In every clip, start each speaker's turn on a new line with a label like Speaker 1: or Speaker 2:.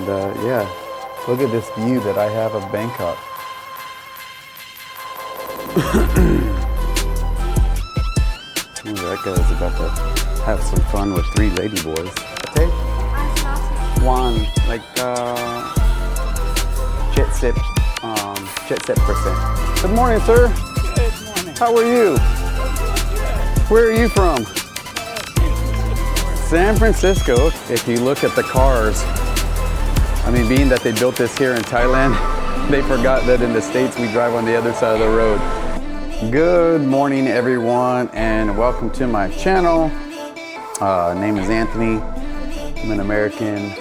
Speaker 1: And yeah, look at this view that I have of Bangkok. Ooh, that guy's about to have some fun with 3 lady boys. Okay? One, like jet set percent. Good morning, sir.
Speaker 2: Good morning.
Speaker 1: How are you? Where are you from? San Francisco. If you look at the cars, I mean, being that they built this here in Thailand, they forgot that in the States we drive on the other side of the road. Good morning, everyone, and welcome to my channel. Name is Anthony. I'm an American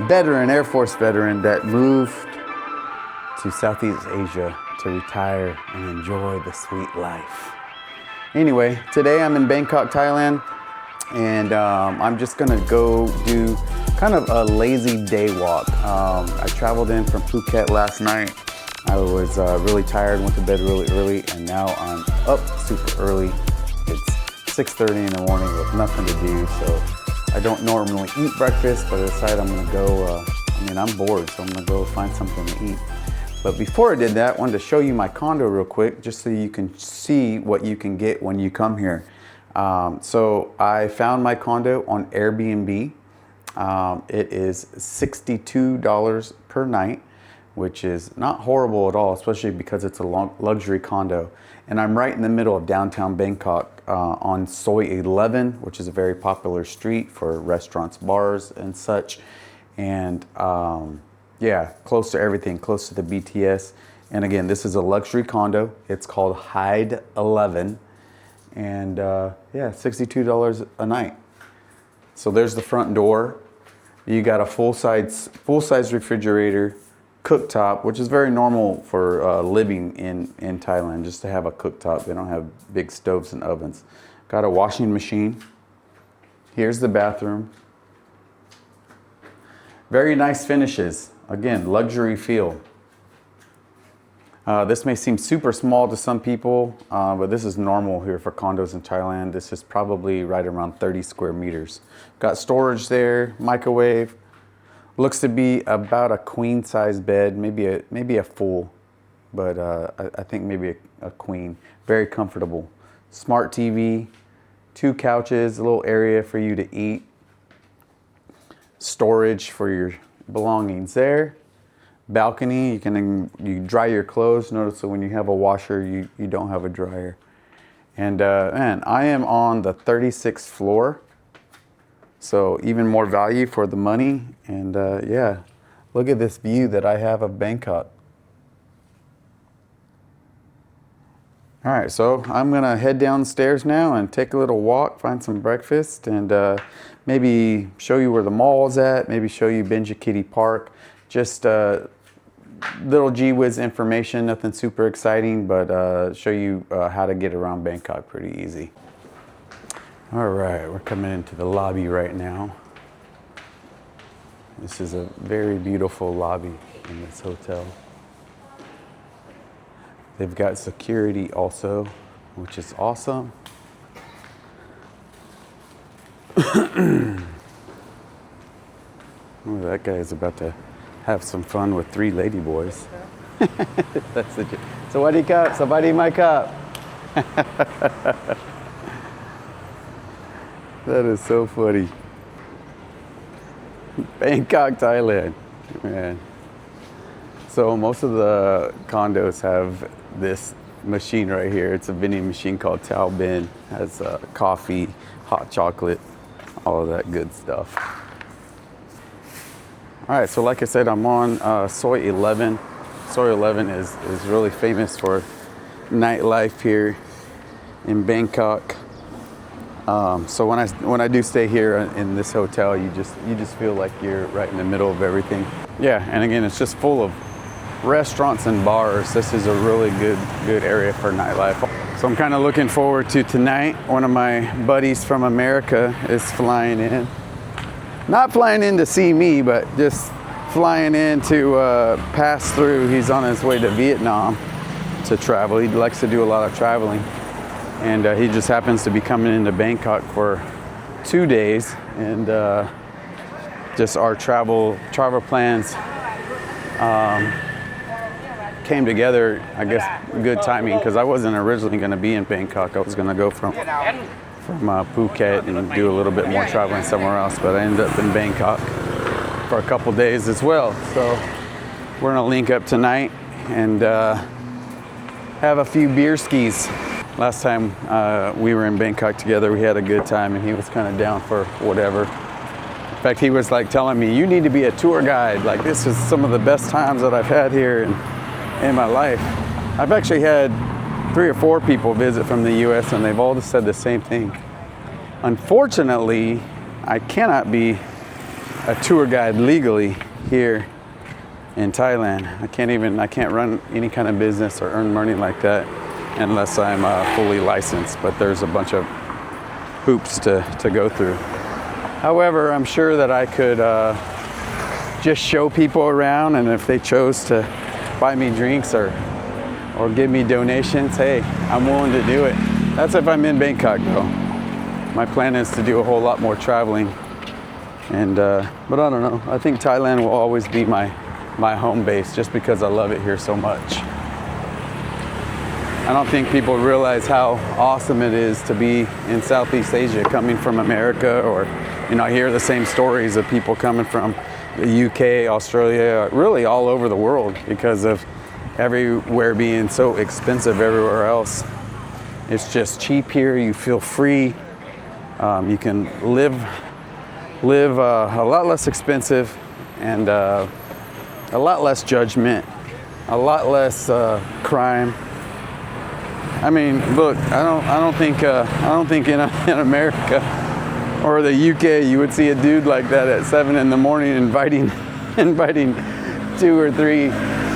Speaker 1: veteran, Air Force veteran that moved to Southeast Asia to retire and enjoy the sweet life. Anyway, today I'm in Bangkok, Thailand, and I'm just gonna go do kind of a lazy day walk. I traveled in from Phuket last night. I was really tired, went to bed really early, and now I'm up super early. It's 6:30 in the morning with nothing to do, so I don't normally eat breakfast, but I decided I'm gonna go, I'm bored, so I'm gonna go find something to eat. But before I did that, I wanted to show you my condo real quick, just so you can see what you can get when you come here. So I found my condo on Airbnb. It is $62 per night, which is not horrible at all, especially because it's a luxury condo. And I'm right in the middle of downtown Bangkok on Soi 11, which is a very popular street for restaurants, bars, and such. And yeah, close to everything, close to the BTS. And again, this is a luxury condo. It's called Hyde 11. And yeah, $62 a night. So there's the front door. You got a full-size refrigerator, cooktop, which is very normal for living in Thailand, just to have a cooktop. They don't have big stoves and ovens. Got a washing machine. Here's the bathroom. Very nice finishes. Again, luxury feel. This may seem super small to some people, but this is normal here for condos in Thailand. This is probably right around 30 square meters. Got storage there, microwave. Looks to be about a queen size bed, maybe a full, but I think maybe a queen. Very comfortable. Smart TV, 2 couches, a little area for you to eat. Storage for your belongings there. Balcony, you dry your clothes. Notice that when you have a washer, you don't have a dryer. And man, I am on the 36th floor. So even more value for the money. And yeah, look at this view that I have of Bangkok. All right, so I'm gonna head downstairs now and take a little walk, find some breakfast, and maybe show you where the mall's at, maybe show you Benjakitti Park. Just little gee-whiz information, nothing super exciting, but show you how to get around Bangkok pretty easy. All right, we're coming into the lobby right now. This is a very beautiful lobby in this hotel. They've got security also, which is awesome. Oh, that guy is about to have some fun with 3 lady boys. That's the joke. Sawadee Cup, Sawadee my cup. That is so funny. Bangkok, Thailand, man. So most of the condos have this machine right here. It's a vending machine called Tao Bin. Has coffee, hot chocolate, all of that good stuff. All right, so like I said, I'm on Soi 11. Soi 11 is really famous for nightlife here in Bangkok. So when I do stay here in this hotel, you just feel like you're right in the middle of everything. Yeah, and again, it's just full of restaurants and bars. This is a really good area for nightlife. So I'm kind of looking forward to tonight. One of my buddies from America is flying in. Not flying in to see me, but just flying in to pass through. He's on his way to Vietnam to travel. He likes to do a lot of traveling. And he just happens to be coming into Bangkok for 2 days. And just our travel plans came together, I guess, good timing, because I wasn't originally going to be in Bangkok. I was going to go from Phuket and do a little bit more traveling somewhere else, but I ended up in Bangkok for a couple days as well. So we're going to link up tonight and have a few beer skis. Last time we were in Bangkok together, we had a good time, and he was kind of down for whatever. In fact, he was like telling me, you need to be a tour guide. Like, this is some of the best times that I've had here in my life. I've actually had 3 or 4 people visit from the US, and they've all just said the same thing. Unfortunately, I cannot be a tour guide legally here in Thailand. I can't run any kind of business or earn money like that unless I'm fully licensed, but there's a bunch of hoops to go through. However, I'm sure that I could just show people around, and if they chose to buy me drinks or give me donations, hey, I'm willing to do it. That's if I'm in Bangkok though. My plan is to do a whole lot more traveling, and but I don't know. I think Thailand will always be my home base, just because I love it here so much. I don't think people realize how awesome it is to be in Southeast Asia, coming from America, or I hear the same stories of people coming from the UK, Australia, really all over the world, because of everywhere being so expensive everywhere else. It's just cheap here. You feel free. You can live a lot less expensive, and a lot less judgment, a lot less crime. I mean, look, I don't think in America or the UK you would see a dude like that at 7 in the morning inviting 2 or 3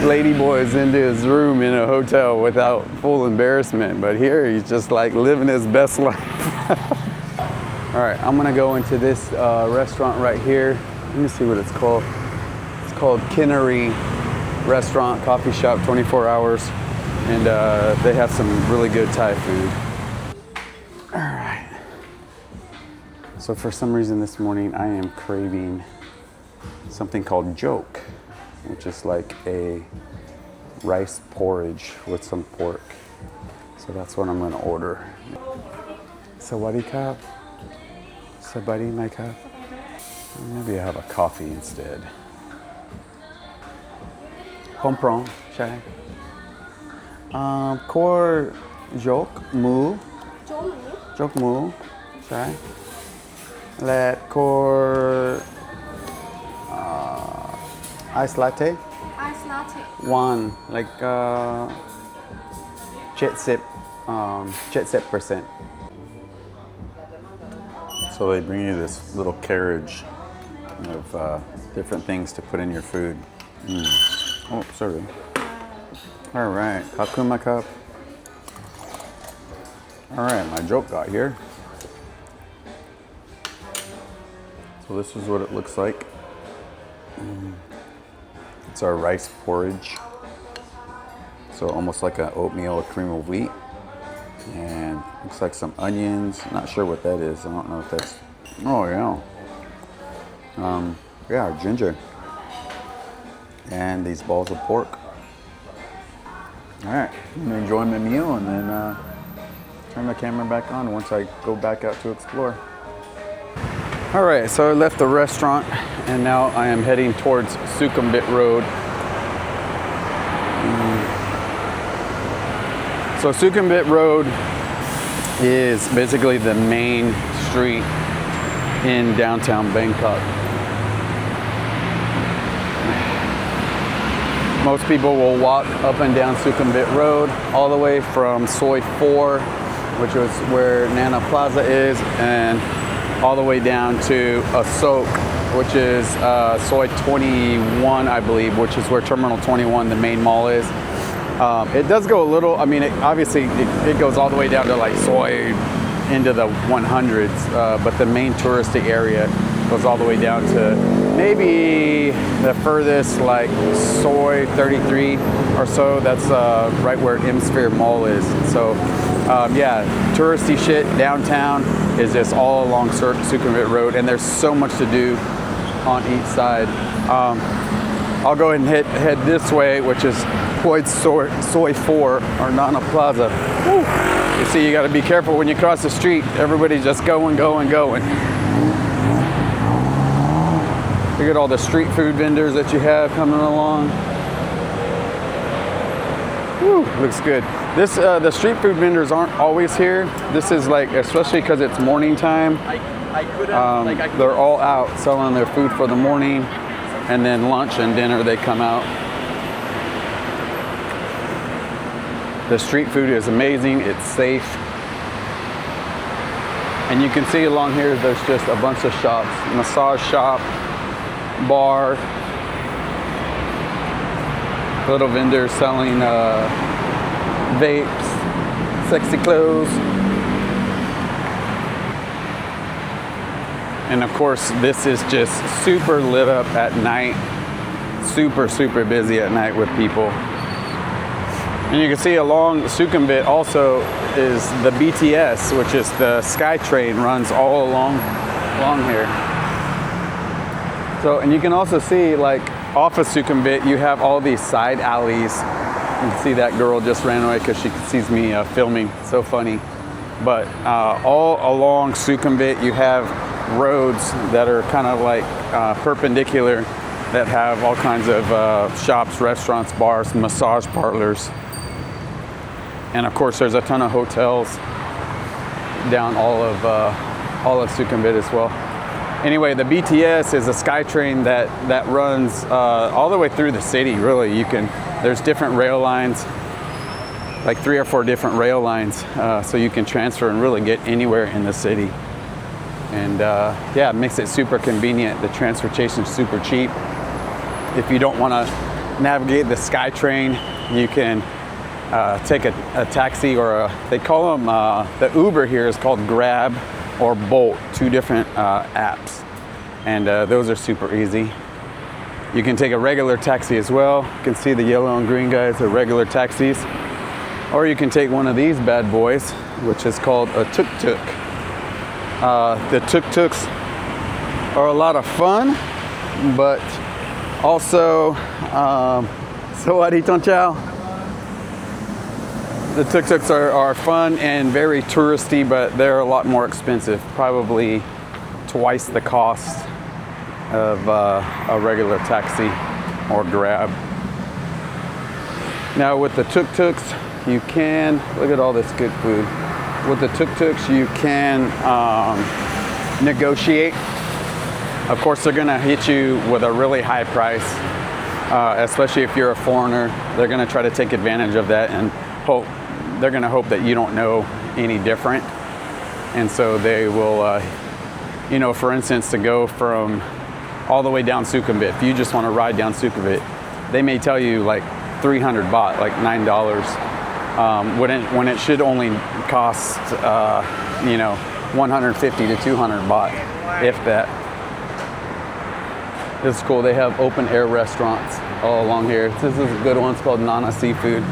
Speaker 1: lady boys into his room in a hotel without full embarrassment. But here he's just like living his best life. All right, I'm gonna go into this restaurant right here. Let me see what it's called. It's called Kinnery Restaurant, coffee shop, 24 hours. And they have some really good Thai food. All right. So for some reason this morning I am craving something called joke, which is like a rice porridge with some pork. So that's what I'm gonna order. Sawadee krap. Sabadi mai krap. Maybe I have a coffee instead. Pom prong, chai. Core joke mu. Joke mu. Chai. Let core ice latte.
Speaker 2: Ice latte.
Speaker 1: One, like 70%. So they bring you this little carriage of different things to put in your food. Oh, sorry. All right, kakuma cup. All right, my joke got here. So this is what it looks like. It's our rice porridge. So almost like an oatmeal with cream of wheat. And looks like some onions. Not sure what that is. I don't know if that's, oh yeah. Yeah, ginger. And these balls of pork. All right, I'm gonna enjoy my meal and then turn the camera back on once I go back out to explore. All right, so I left the restaurant and now I am heading towards Sukhumvit Road. So Sukhumvit Road is basically the main street in downtown Bangkok. Most people will walk up and down Sukhumvit Road all the way from Soi 4, which is where Nana Plaza is, and all the way down to Asok, which is Soi 21, I believe, which is where Terminal 21, the main mall, is. It does go a little, I mean, obviously it goes all the way down to like Soi into the 100s, but the main touristy area goes all the way down to maybe the furthest, like Soi 33 or so. That's right where Hemisphere Mall is. So yeah, touristy shit downtown is just all along Sukhumvit Road, and there's so much to do on each side. I'll go ahead and head this way, which is towards Soi 4 or Nana Plaza. Woo. You see, you got to be careful when you cross the street. Everybody's just going. Look at all the street food vendors that you have coming along. Woo, looks good. This the street food vendors aren't always here. This is like, especially because it's morning time. They're all out selling their food for the morning, and then lunch and dinner they come out. The street food is amazing. It's safe. And you can see along here, there's just a bunch of shops. Massage shop, bar, little vendors selling vapes, sexy clothes. And of course, this is just super lit up at night. Super busy at night with people. And you can see along Sukhumvit also is the BTS, which is the SkyTrain, runs all along here. So, and you can also see, like, off of Sukhumvit, you have all these side alleys. You can see that girl just ran away because she sees me filming. So funny. But all along Sukhumvit, you have roads that are kind of like perpendicular, that have all kinds of shops, restaurants, bars, massage parlors. And of course, there's a ton of hotels down all of Sukhumvit as well. Anyway, the BTS is a SkyTrain that runs all the way through the city. Really, there's different rail lines, like 3 or 4 different rail lines, so you can transfer and really get anywhere in the city. And yeah, it makes it super convenient. The transportation is super cheap. If you don't want to navigate the SkyTrain, you can take a taxi, or they call them, the Uber here is called Grab or Bolt, 2 different apps. And those are super easy. You can take a regular taxi as well. You can see the yellow and green guys are regular taxis. Or you can take one of these bad boys, which is called a tuk-tuk. The tuk-tuks are a lot of fun, but also, Sawadi Tonchao. The tuk-tuks are fun and very touristy, but they're a lot more expensive, probably twice the cost of a regular taxi or Grab. Now with the tuk-tuks, you can, look at all this good food. With the tuk-tuks, you can negotiate. Of course, they're gonna hit you with a really high price, especially if you're a foreigner. They're gonna try to take advantage of that and they're gonna hope that you don't know any different. And so they will, for instance, to go from all the way down Sukhumvit, if you just wanna ride down Sukhumvit, they may tell you like 300 baht, like $9. When it should only cost 150 to 200 baht, if that. This is cool. They have open air restaurants all along here. This is a good one. It's called Nana Seafood.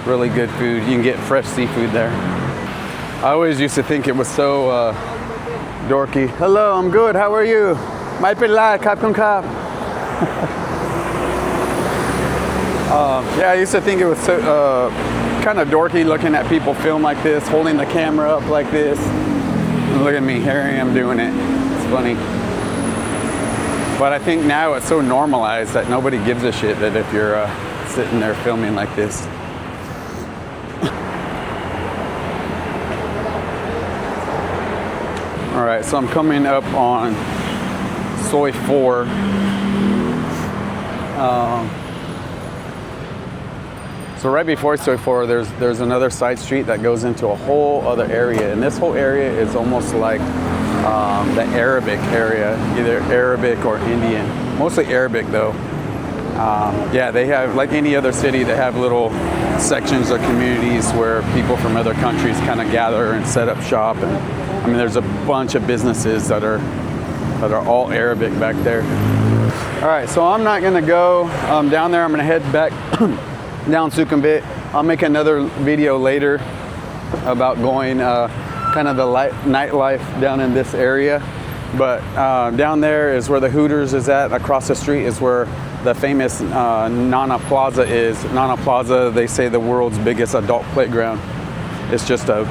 Speaker 1: Really good food. You can get fresh seafood there. I always used to think it was so dorky. Hello, I'm good. How are you? Mai pen lai, khap khun khap. Yeah, I used to think it was so kind of dorky looking at people film like this, holding the camera up like this. And look at me, here I am doing it. It's funny. But I think now it's so normalized that nobody gives a shit that if you're sitting there filming like this. All right, so I'm coming up on Soi 4. So right before Soi 4, there's another side street that goes into a whole other area, and this whole area is almost like the Arabic area, either Arabic or Indian. Mostly Arabic though. Yeah, they have, like any other city, they have little sections or communities where people from other countries kind of gather and set up shop. And I mean, there's a bunch of businesses that are all Arabic back there. All right, so I'm not gonna go down there. I'm gonna head back down Sukhumvit. I'll make another video later about going kind of the nightlife down in this area. But down there is where the Hooters is at. Across the street is where the famous Nana Plaza is. Nana Plaza, they say the world's biggest adult playground. It's just a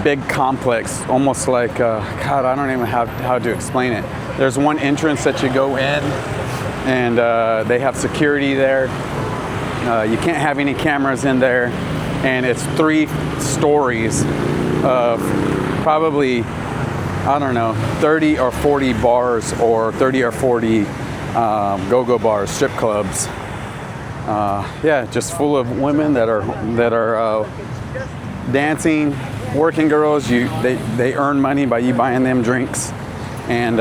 Speaker 1: big complex, almost like, God, I don't even have how to explain it. There's one entrance that you go in, and they have security there. You can't have any cameras in there, and it's 3 stories of probably, I don't know, 30 or 40 bars or 30 or 40 go-go bars, strip clubs. Yeah, just full of women that are dancing, working girls. They earn money by you buying them drinks, and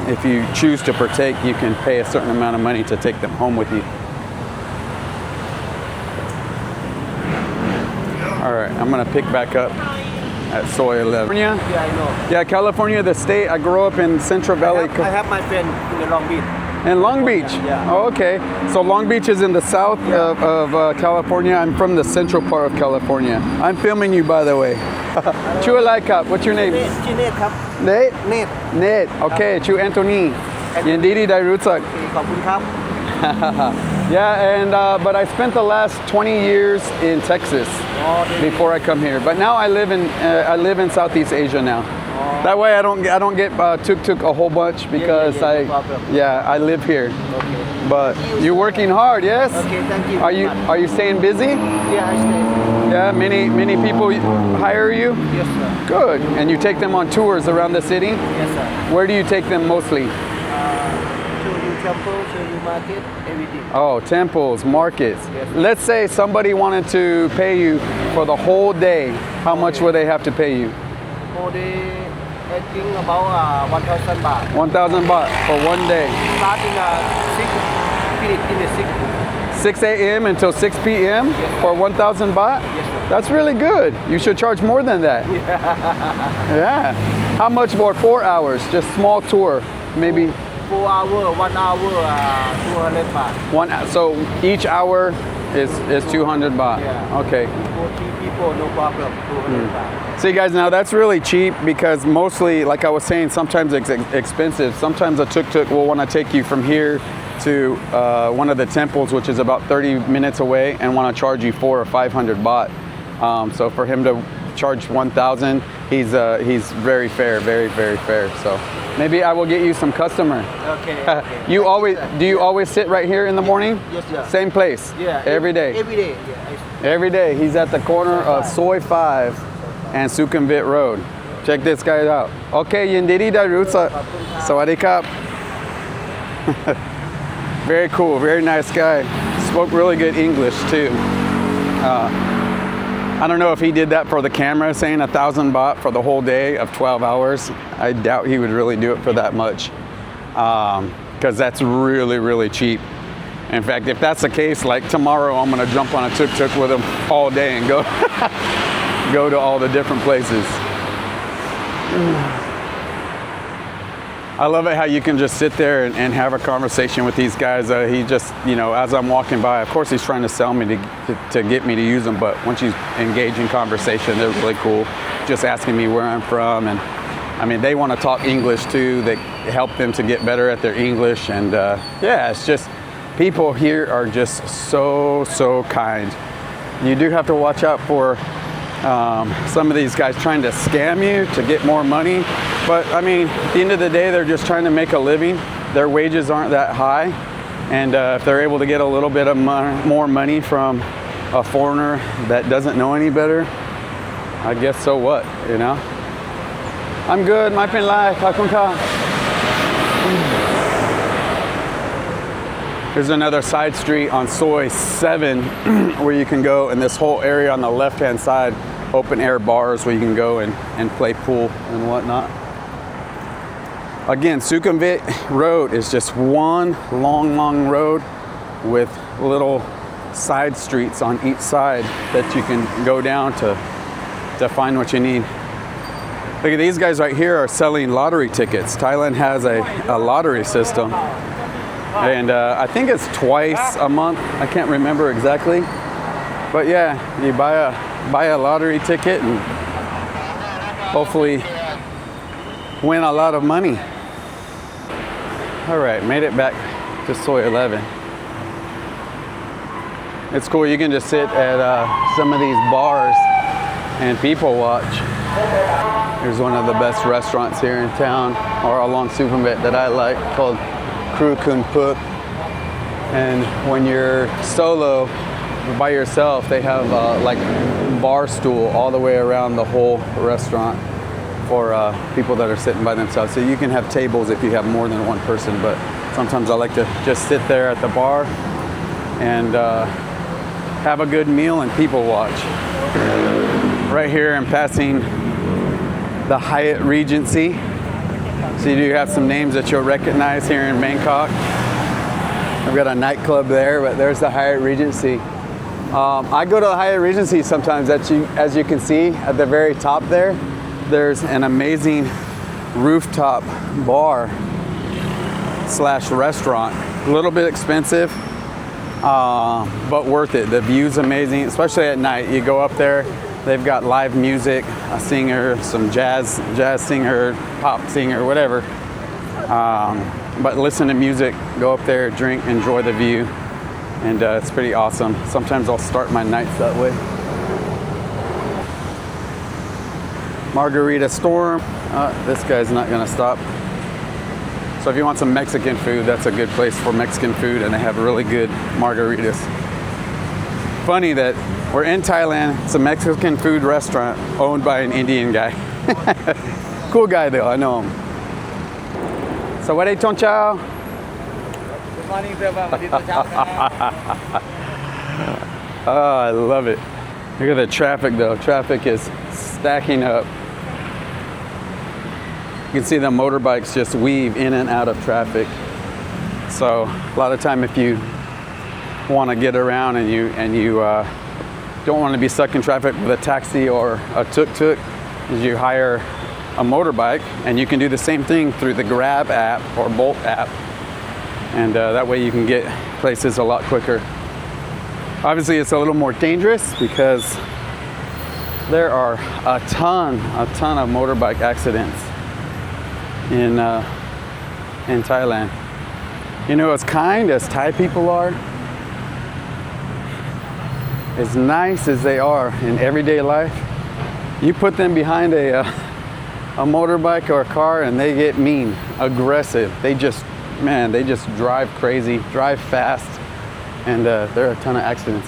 Speaker 1: if you choose to partake, you can pay a certain amount of money to take them home with you. All right, I'm gonna pick back up at Soy 11.
Speaker 2: Yeah, I know.
Speaker 1: Yeah, California, the state. I grew up in Central Valley.
Speaker 2: I have my friend in the Long Beach.
Speaker 1: In Long Beach?
Speaker 2: Yeah.
Speaker 1: Oh, okay. So Long Beach is in the south of California. I'm from the central part of California. I'm filming you, by the way. Chu Alai Cup. What's your name?
Speaker 2: Nate ครับ
Speaker 1: Nate?
Speaker 2: Nate
Speaker 1: Nate. Okay. Chu Anthony. Yendidi Dairutak.
Speaker 2: ขอบคุณครับ
Speaker 1: Yeah, and but I spent the last 20 years in Texas before I come here. But now I live in Southeast Asia now. That way I don't get tuk-tuk a whole bunch because
Speaker 2: no problem.
Speaker 1: I live here.
Speaker 2: Okay.
Speaker 1: But you're working hard, yes?
Speaker 2: Okay, thank you.
Speaker 1: Are you staying busy?
Speaker 2: Yeah, I stay.
Speaker 1: Yeah, many people hire you?
Speaker 2: Yes, sir.
Speaker 1: Good. And you take them on tours around the city?
Speaker 2: Yes, sir.
Speaker 1: Where do you take them mostly?
Speaker 2: Show you temple, show you market, everything.
Speaker 1: Oh, temples, markets.
Speaker 2: Yes.
Speaker 1: Let's say somebody wanted to pay you for the whole day. How much would they have to pay you?
Speaker 2: Whole day, I think about 1,000 baht.
Speaker 1: 1,000 baht for one day.
Speaker 2: Start in 6, finish in the 6.
Speaker 1: 6 a.m. until 6 p.m.
Speaker 2: Yes,
Speaker 1: for 1,000 baht?
Speaker 2: Yes, sir.
Speaker 1: That's really good. You should charge more than that. Yeah. How much for 4 hours? Just small tour, maybe
Speaker 2: 4 hours, 1 hour, 200 baht.
Speaker 1: So each hour is 200 baht.
Speaker 2: Yeah.
Speaker 1: Okay.
Speaker 2: 40 people, no problem, 200 baht.
Speaker 1: See guys, now that's really cheap because mostly, like I was saying, sometimes it's expensive. Sometimes a tuk-tuk will want to take you from here to one of the temples, which is about 30 minutes away, and want to charge you 400 or 500 baht. So for him to charge 1,000, he's very fair, very, very fair. So maybe I will get you some customer.
Speaker 2: Okay.
Speaker 1: Do you always sit right here in the morning?
Speaker 2: Yes, sir.
Speaker 1: Same place?
Speaker 2: Yeah.
Speaker 1: Every day?
Speaker 2: Every day, yeah.
Speaker 1: Every day. He's at the corner of Soy 5 and Sukhumvit Road. Check this guy out. Okay, Yendidi Darusa. Sawadee Kap. Very cool, very nice guy. Spoke really good English too. I don't know if he did that for the camera, saying 1,000 baht for the whole day of 12 hours. I doubt he would really do it for that much, because that's really, really cheap. In fact, if that's the case, like tomorrow, I'm gonna jump on a tuk-tuk with him all day and go, go to all the different places. I love it how you can just sit there and have a conversation with these guys. He just, you know, as I'm walking by, of course he's trying to sell me to get me to use them, but once you engage in conversation, they're really cool. Just asking me where I'm from, and I mean, they want to talk English too. They help them to get better at their English, and yeah, it's just, people here are just so kind. You do have to watch out for some of these guys trying to scam you to get more money. But I mean, at the end of the day, they're just trying to make a living. Their wages aren't that high. And if they're able to get a little bit of more money from a foreigner that doesn't know any better, I guess so what, you know? I'm good, my pen lai, khakun ka. There's another side street on Soy 7 where you can go, and this whole area on the left-hand side, open air bars where you can go and play pool and whatnot. Again, Sukhumvit Road is just one long road with little side streets on each side that you can go down to find what you need. Look at these guys right here are selling lottery tickets. Thailand has a lottery system. And I think it's twice a month. I can't remember exactly. But yeah, you buy a lottery ticket and hopefully win a lot of money. All right, made it back to Soy 11. It's cool, you can just sit at some of these bars and people watch. Here's one of the best restaurants here in town, or along Sukhumvit, that I like, called Kru Kun Puk. And when you're solo, by yourself, they have like bar stool all the way around the whole restaurant for people that are sitting by themselves. So you can have tables if you have more than one person, but sometimes I like to just sit there at the bar and have a good meal and people watch. Right here I'm passing the Hyatt Regency. So you do have some names that you'll recognize here in Bangkok. I've got a nightclub there, but there's the Hyatt Regency. I go to the Hyatt Regency sometimes. As you can see at the very top there, there's an amazing rooftop bar slash restaurant. A little bit expensive, but worth it. The view's amazing, especially at night. You go up there, they've got live music, a singer, some jazz singer, pop singer, whatever. But listen to music, go up there, drink, enjoy the view, and it's pretty awesome. Sometimes I'll start my nights that way. Margarita Storm. This guy's not gonna stop. So if you want some Mexican food, that's a good place for Mexican food, and they have really good margaritas. Funny that we're in Thailand. It's a Mexican food restaurant owned by an Indian guy. Cool guy though, I know him. Sawadee Ton Chow.
Speaker 2: Good morning, sir.
Speaker 1: Oh, I love it. Look at the traffic though. Traffic is stacking up. You can see the motorbikes just weave in and out of traffic. So a lot of time if you want to get around and you don't want to be stuck in traffic with a taxi or a tuk-tuk, is you hire a motorbike, and you can do the same thing through the Grab app or Bolt app, and that way you can get places a lot quicker. Obviously it's a little more dangerous because there are a ton of motorbike accidents in Thailand. You know, as kind as Thai people are, as nice as they are in everyday life, you put them behind a motorbike or a car and they get mean, aggressive. They just drive crazy, drive fast, and there are a ton of accidents.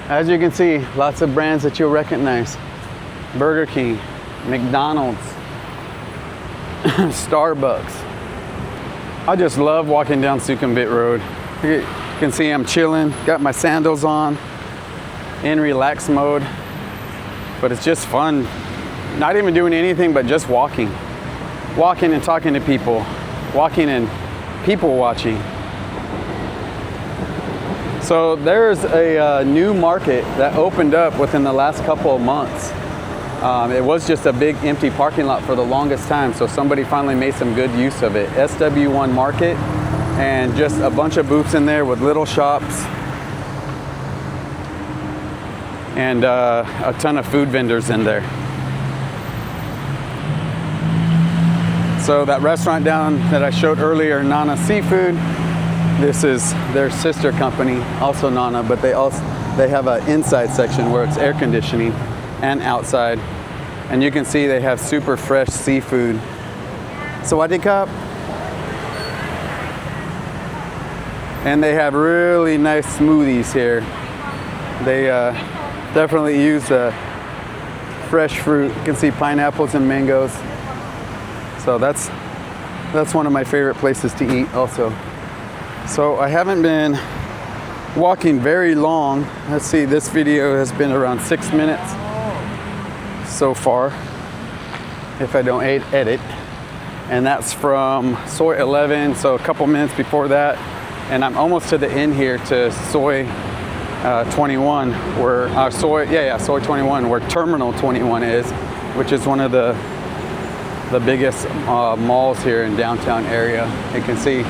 Speaker 1: As you can see, lots of brands that you'll recognize. Burger King, McDonald's, Starbucks. I just love walking down Sukhumvit Road. You can see I'm chilling, got my sandals on, in relax mode, but it's just fun. Not even doing anything but just walking and talking to people, walking and people watching. So there's a new market that opened up within the last couple of months. It was just a big empty parking lot for the longest time, so somebody finally made some good use of it. SW1 Market, and just a bunch of booths in there with little shops and a ton of food vendors in there. So that restaurant down that I showed earlier, Nana Seafood, this is their sister company, also Nana, but they have an inside section where it's air conditioning and outside. And you can see they have super fresh seafood. Sawadee Kap. And they have really nice smoothies here. They definitely use fresh fruit. You can see pineapples and mangoes. So that's one of my favorite places to eat also. So I haven't been walking very long. Let's see, this video has been around 6 minutes so far, if I don't edit. And that's from Soy 11, so a couple minutes before that. And I'm almost to the end here to Soy 21, where Soy 21, where Terminal 21 is, which is one of the biggest malls here in downtown area. You can see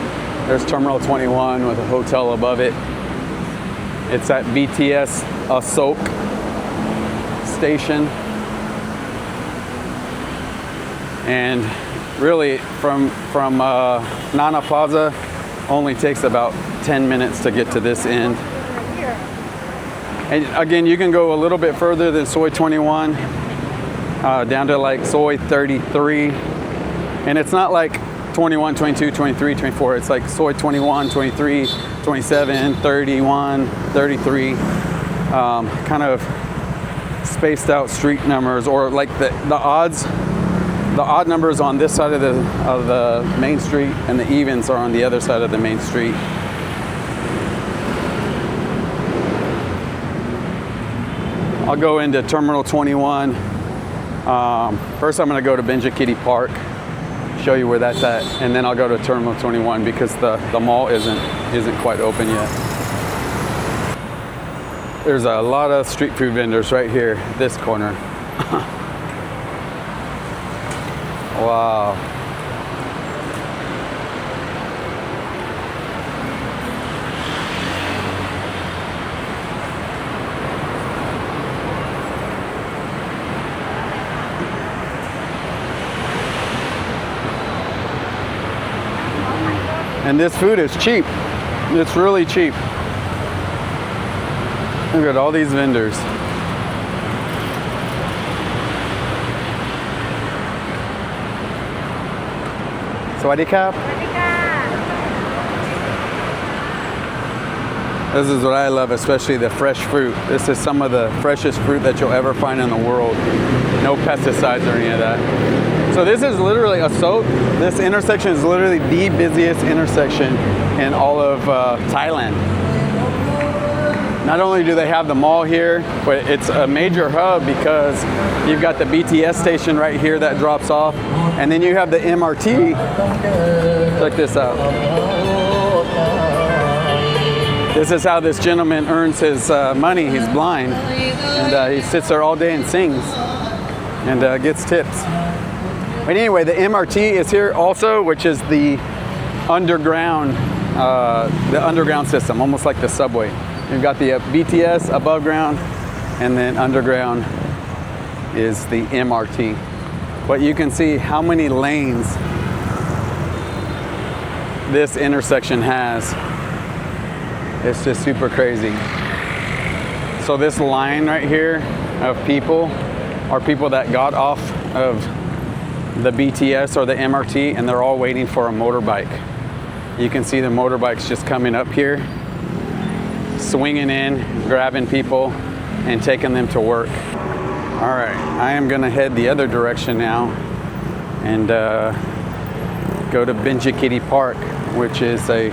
Speaker 1: there's Terminal 21 with a hotel above it. It's at BTS Asok station. And Really, from Nana Plaza, only takes about 10 minutes to get to this end. And again, you can go a little bit further than Soi 21, down to like Soi 33. And it's not like 21, 22, 23, 24. It's like Soi 21, 23, 27, 31, 33. Kind of spaced out street numbers, or like the odd numbers on this side of the main street, and the evens are on the other side of the main street. I'll go into Terminal 21. First I'm going to go to Benjakitti Park, show you where that's at, and then I'll go to Terminal 21 because the mall isn't quite open yet. There's a lot of street food vendors right here, this corner. Wow. And this food is cheap. It's really cheap. Look at all these vendors. Sawadee Krap. This is what I love, especially the fresh fruit. This is some of the freshest fruit that you'll ever find in the world. No pesticides or any of that. So this is literally a soak. This intersection is literally the busiest intersection in all of Thailand. Not only do they have the mall here, but it's a major hub because you've got the BTS station right here that drops off, and then you have the MRT. Check this out. This is how this gentleman earns his money. He's blind, and he sits there all day and sings, and gets tips. But anyway, the MRT is here also, which is the underground system, almost like the subway. You've got the BTS above ground, and then underground is the MRT. But you can see how many lanes this intersection has. It's just super crazy. So this line right here of people are people that got off of the BTS or the MRT, and they're all waiting for a motorbike. You can see the motorbikes just coming up here, swinging in, grabbing people, and taking them to work. All right, I am gonna head the other direction now and go to Benjakitti Park, which is a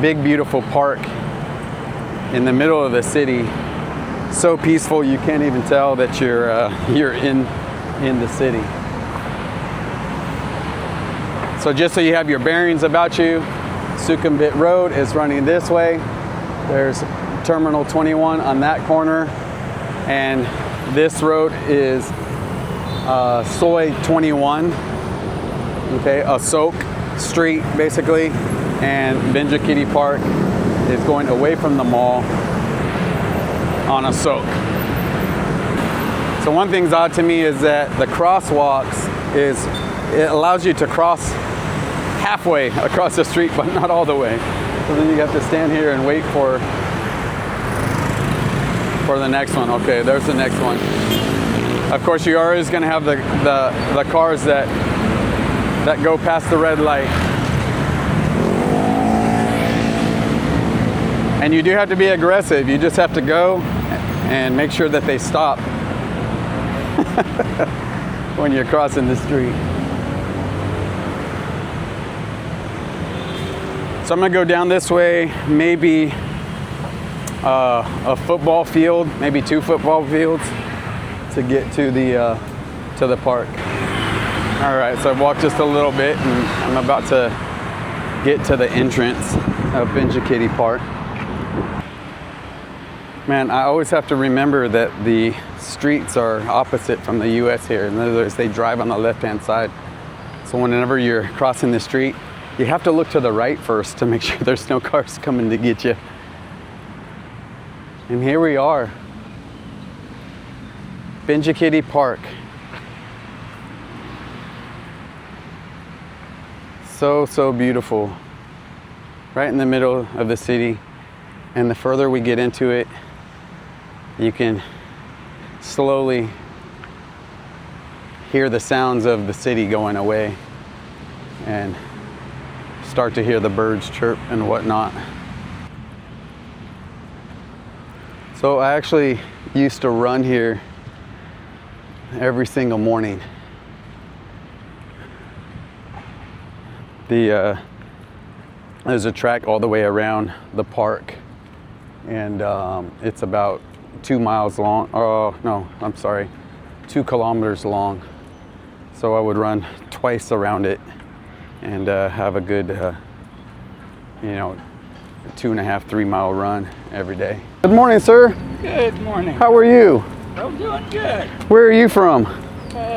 Speaker 1: big, beautiful park in the middle of the city. So peaceful, you can't even tell that you're in the city. So just so you have your bearings about you, Sukhumvit Road is running this way. There's Terminal 21 on that corner, and this road is Soi 21, okay, a soak street basically, and Benjakitti Park is going away from the mall on a soak. So one thing's odd to me is that the crosswalks it allows you to cross halfway across the street, but not all the way. So then you have to stand here and wait for the next one. Okay, there's the next one. Of course, you're always going to have the cars that go past the red light. And you do have to be aggressive. You just have to go and make sure that they stop when you're crossing the street. So I'm gonna go down this way, maybe a football field, maybe 2 football fields to get to the park. All right, so I've walked just a little bit and I'm about to get to the entrance of Benjakitti Park. Man, I always have to remember that the streets are opposite from the US here. In other words, they drive on the left-hand side. So whenever you're crossing the street, you have to look to the right first to make sure there's no cars coming to get you. And here we are, Benjakitti Park. So beautiful. Right in the middle of the city. And the further we get into it, you can slowly hear the sounds of the city going away and start to hear the birds chirp and whatnot. So I actually used to run here every single morning. There's a track all the way around the park, and it's about 2 miles long. Oh no, I'm sorry, 2 kilometers long. So I would run twice around it and have a good, 2.5, 3 mile run every day. Good morning, sir.
Speaker 3: Good morning.
Speaker 1: How are you?
Speaker 3: I'm doing good.
Speaker 1: Where are you from?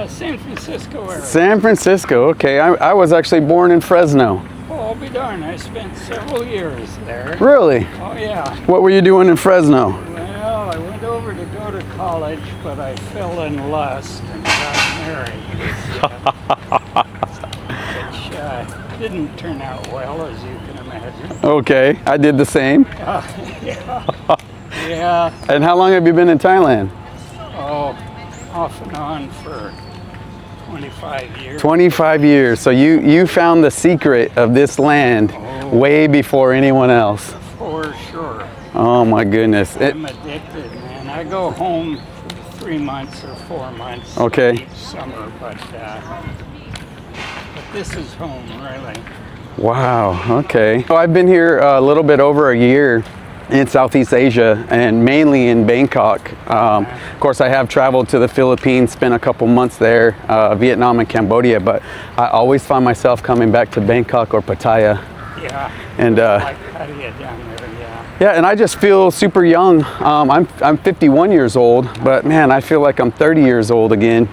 Speaker 3: San Francisco area.
Speaker 1: San Francisco, okay. I was actually born in Fresno.
Speaker 3: Oh, I'll be darned. I spent several years there.
Speaker 1: Really?
Speaker 3: Oh, yeah.
Speaker 1: What were you doing in Fresno?
Speaker 3: Well, I went over to go to college, but I fell in lust and got married. Which didn't turn out well, as you can imagine.
Speaker 1: Okay, I did the same.
Speaker 3: Yeah. Yeah.
Speaker 1: And how long have you been in Thailand?
Speaker 3: Oh, off and on for 25 years.
Speaker 1: 25 years. So you found the secret of this land way before anyone else.
Speaker 3: For sure.
Speaker 1: Oh my goodness.
Speaker 3: I'm addicted, man. I go home for 3 months or 4 months
Speaker 1: Okay.
Speaker 3: each summer, but this is home, really.
Speaker 1: Wow, okay. So I've been here a little bit over a year in Southeast Asia, and mainly in Bangkok. Of course, I have traveled to the Philippines, spent a couple months there, Vietnam and Cambodia, but I always find myself coming back to Bangkok or Pattaya.
Speaker 3: Yeah.
Speaker 1: And
Speaker 3: Like Pattaya down there, yeah.
Speaker 1: yeah, and I just feel super young. I'm 51 years old, but man, I feel like I'm 30 years old again.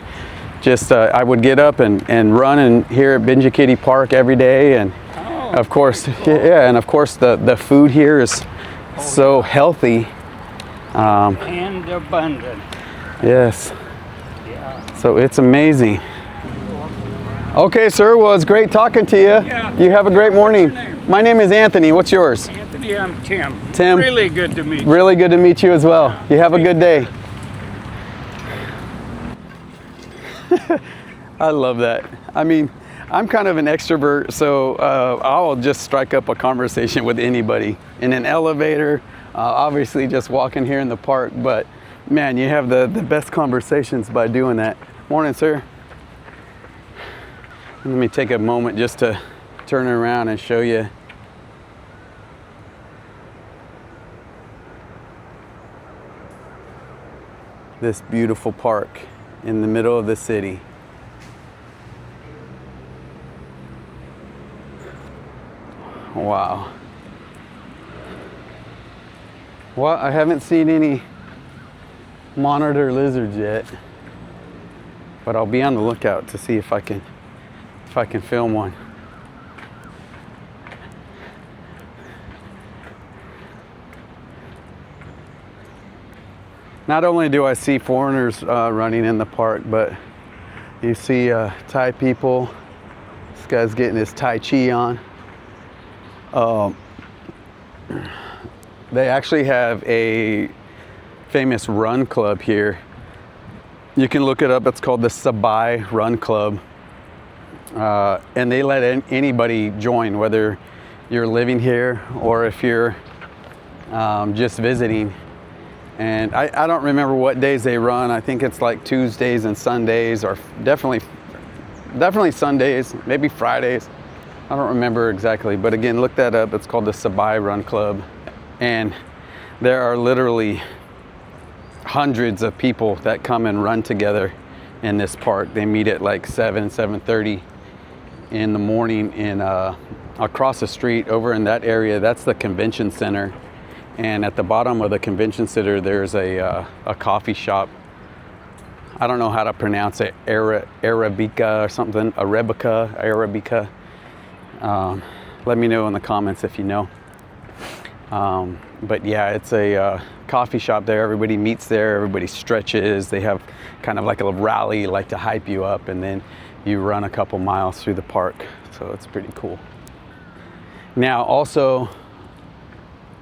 Speaker 1: Just I would get up and run and here at Benjakitti Park every day, and of course, yeah, and of course the food here is so healthy.
Speaker 3: And abundant.
Speaker 1: Yes.
Speaker 3: Yeah.
Speaker 1: So it's amazing. Okay, sir. Well, it's great talking to you.
Speaker 3: Yeah.
Speaker 1: You have a great morning.
Speaker 3: What's your name?
Speaker 1: My name is Anthony. What's yours?
Speaker 3: Anthony, I'm Tim.
Speaker 1: Tim.
Speaker 3: Really good to meet you.
Speaker 1: Really good to meet you as well. You have a good day. I love that. I mean, I'm kind of an extrovert, so I'll just strike up a conversation with anybody in an elevator, obviously just walking here in the park, but man, you have the best conversations by doing that. Morning, sir. Let me take a moment just to turn around and show you. This beautiful park in the middle of the city. Wow. Well, I haven't seen any monitor lizards yet, but I'll be on the lookout to see if I can film one. Not only do I see foreigners running in the park, but you see Thai people. This guy's getting his Tai Chi on. They actually have a famous run club here. You can look it up. It's called the Sabai Run Club. And they let anybody join, whether you're living here or if you're just visiting. And I don't remember what days they run. I think it's like Tuesdays and Sundays, or definitely Sundays, maybe Fridays. I don't remember exactly, but again, look that up. It's called the Sabai Run Club. And there are literally hundreds of people that come and run together in this park. They meet at like 7:30 in the morning in across the street over in that area. That's the convention center. And at the bottom of the convention center, there's a coffee shop. I don't know how to pronounce it, Arabica or something, Arabica. Let me know in the comments if you know. But yeah, it's a coffee shop there. Everybody meets there, everybody stretches. They have kind of like a rally, like to hype you up, and then you run a couple miles through the park. So it's pretty cool. Now also,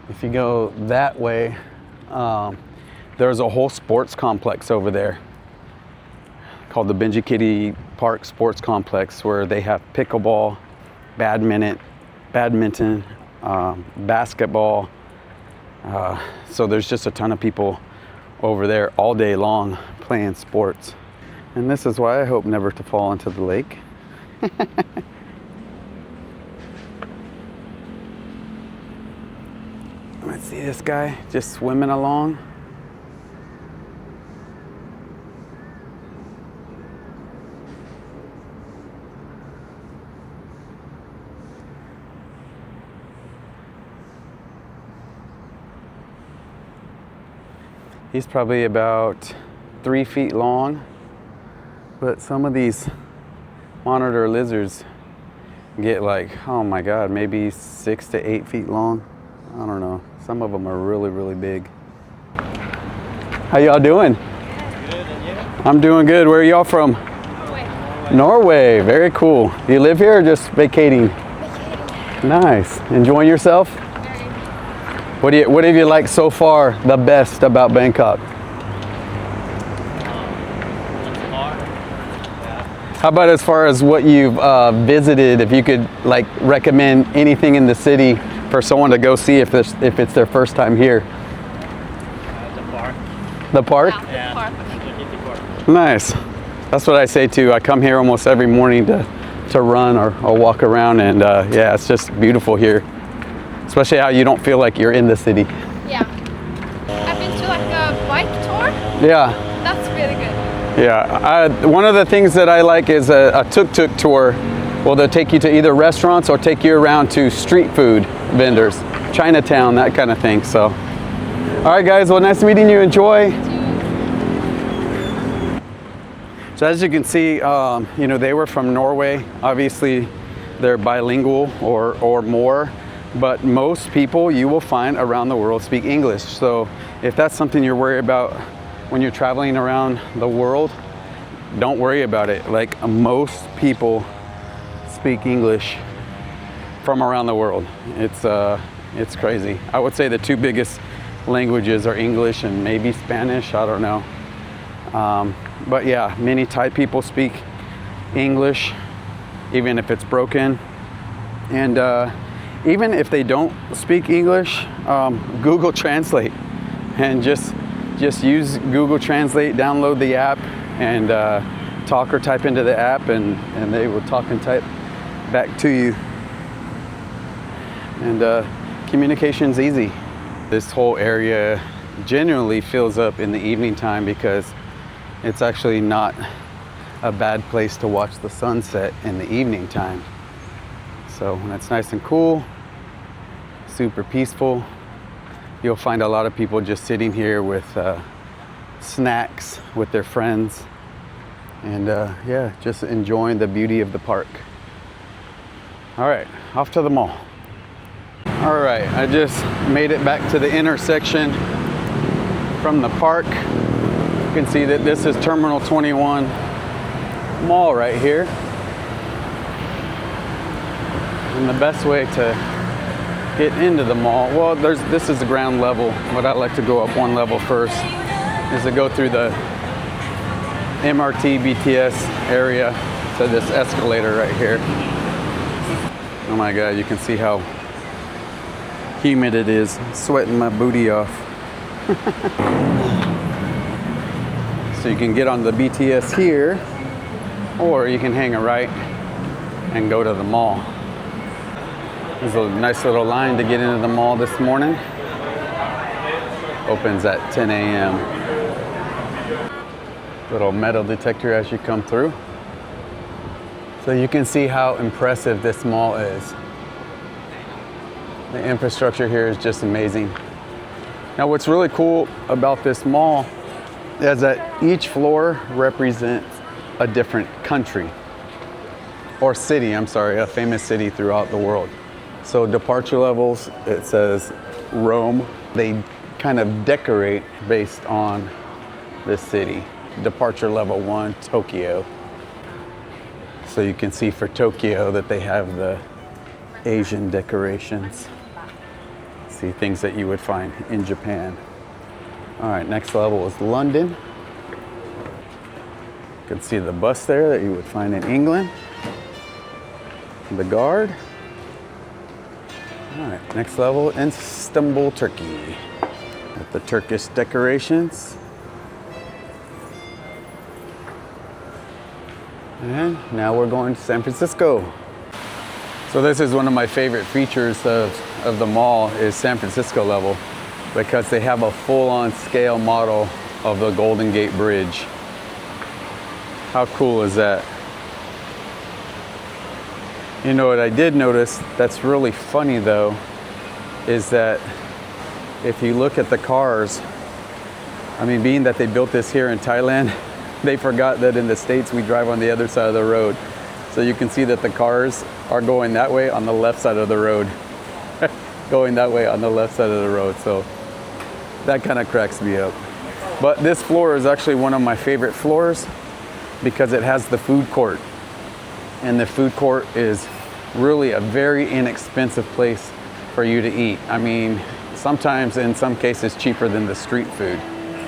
Speaker 1: if you go that way, there's a whole sports complex over there called the Benjakitti Park Sports Complex, where they have pickleball, badminton, basketball. So there's just a ton of people over there all day long playing sports. And this is why I hope never to fall into the lake. Let's see this guy just swimming along. He's probably about 3 feet long, but some of these monitor lizards get like, oh my God, maybe 6 to 8 feet long. I don't know. Some of them are really, really big. How y'all doing?
Speaker 2: Good, and you?
Speaker 1: I'm doing good. Where are y'all from?
Speaker 4: Norway.
Speaker 1: Norway. Very cool. You live here or just vacating?
Speaker 4: Vacating.
Speaker 1: Nice. Enjoying yourself?
Speaker 4: Very.
Speaker 1: What have you liked so far the best about Bangkok? How about as far as what you've visited, if you could like recommend anything in the city for someone to go see if it's their first time here?
Speaker 2: The park.
Speaker 1: The park?
Speaker 4: Yeah, the park.
Speaker 2: Benjakitti Park.
Speaker 1: Nice. That's what I say too. I come here almost every morning to run or walk around, and yeah, it's just beautiful here. Especially how you don't feel like you're in the city.
Speaker 4: Yeah. I've been to like a bike tour.
Speaker 1: Yeah.
Speaker 4: That's really good.
Speaker 1: Yeah. One of the things that I like is a tuk-tuk tour. Well, they'll take you to either restaurants or take you around to street food vendors, Chinatown, that kind of thing. So, all right, guys. Well, nice meeting you. Enjoy. So as you can see, you know, they were from Norway. Obviously, they're bilingual or more. But most people you will find around the world speak English. So if that's something you're worried about when you're traveling around the world, don't worry about it. Like most people speak English from around the world. It's crazy. I would say the two biggest languages are English and maybe Spanish, I don't know. But yeah, many Thai people speak English, even if it's broken. And even if they don't speak English, Google Translate, and just use Google Translate, download the app, and talk or type into the app, and they will talk and type back to you. And communication's easy. This whole area generally fills up in the evening time because it's actually not a bad place to watch the sunset in the evening time. So when it's nice and cool, super peaceful, you'll find a lot of people just sitting here with snacks with their friends, and yeah, just enjoying the beauty of the park. All right, off to the mall. All right, I just made it back to the intersection from the park. You can see that this is Terminal 21 Mall right here. And the best way to get into the mall, well, this is the ground level, but I like to go up one level first, is to go through the MRT BTS area to this escalator right here. Oh my God, you can see how humid it is. I'm sweating my booty off. So you can get on the BTS here, or you can hang a right and go to the mall. There's a nice little line to get into the mall this morning. Opens at 10 a.m. Little metal detector as you come through. So you can see how impressive this mall is. The infrastructure here is just amazing. Now what's really cool about this mall is that each floor represents a different country, or city, I'm sorry, a famous city throughout the world. So departure levels, it says Rome. They kind of decorate based on the city. Departure level 1, Tokyo. So you can see for Tokyo that they have the Asian decorations. See things that you would find in Japan. All right, next level is London. You can see the bus there that you would find in England. The guard. All right, next level, Istanbul, Turkey. With the Turkish decorations. And now we're going to San Francisco. So this is one of my favorite features of the mall is San Francisco level, because they have a full-on scale model of the Golden Gate Bridge. How cool is that? You know what I did notice that's really funny though, is that if you look at the cars, I mean, being that they built this here in Thailand, they forgot that in the States we drive on the other side of the road. So you can see that the cars are going that way on the left side of the road. Going that way on the left side of the road. So that kind of cracks me up. But this floor is actually one of my favorite floors because it has the food court. And the food court is really a very inexpensive place for you to eat. I mean, sometimes in some cases cheaper than the street food.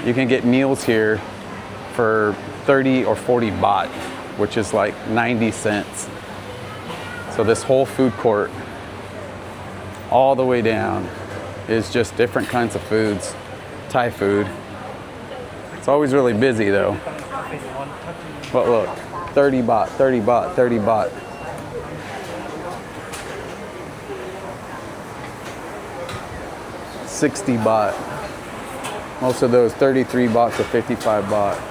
Speaker 1: You can get meals here for 30 or 40 baht, which is like 90 cents. So this whole food court, all the way down, is just different kinds of foods, Thai food. It's always really busy though. But look, 30 baht, 30 baht, 30 baht. $60 baht. Most of those 33 baht to 55 baht.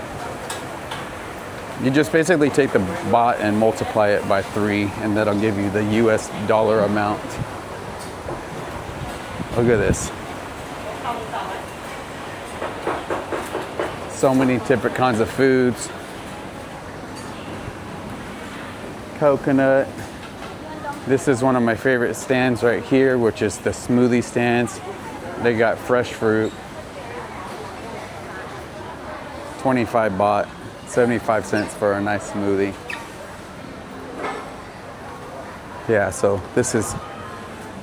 Speaker 1: You just basically take the baht and multiply it by 3, and that'll give you the US dollar amount. Look at this. So many different kinds of foods. Coconut. This is one of my favorite stands right here, which is the smoothie stands. They got fresh fruit. 25 baht, 75 cents for a nice smoothie. Yeah, so this is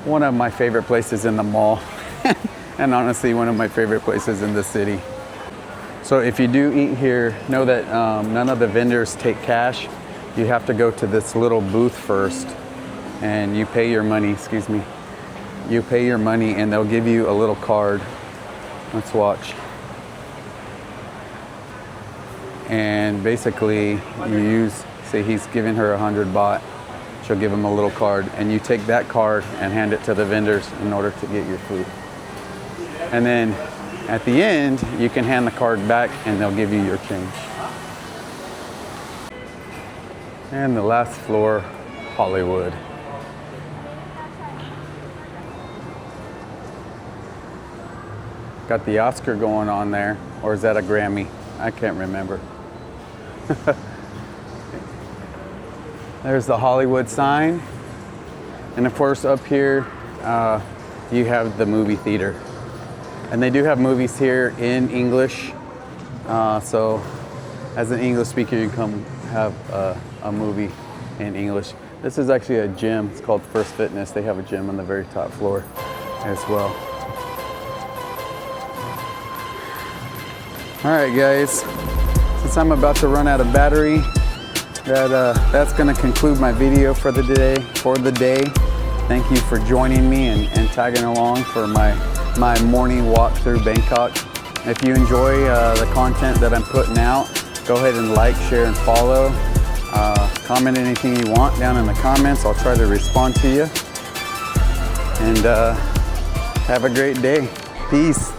Speaker 1: one of my favorite places in the mall. And honestly, one of my favorite places in the city. So if you do eat here, know that none of the vendors take cash. You have to go to this little booth first and you pay your money, excuse me. You pay your money and they'll give you a little card. Let's watch. And basically you use, say he's giving her 100 baht. She'll give him a little card and you take that card and hand it to the vendors in order to get your food. And then at the end, you can hand the card back and they'll give you your change. And the last floor, Hollywood. Got the Oscar going on there, or is that a Grammy? I can't remember. There's the Hollywood sign. And of course up here, you have the movie theater. And they do have movies here in English. So as an English speaker, you can come have a movie in English. This is actually a gym. It's called First Fitness. They have a gym on the very top floor as well. All right, guys. Since I'm about to run out of battery, that's going to conclude my video for the day. Thank you for joining me and tagging along for my morning walk through Bangkok. If you enjoy the content that I'm putting out, go ahead and like, share, and follow. Comment anything you want down in the comments. I'll try to respond to you. And have a great day. Peace.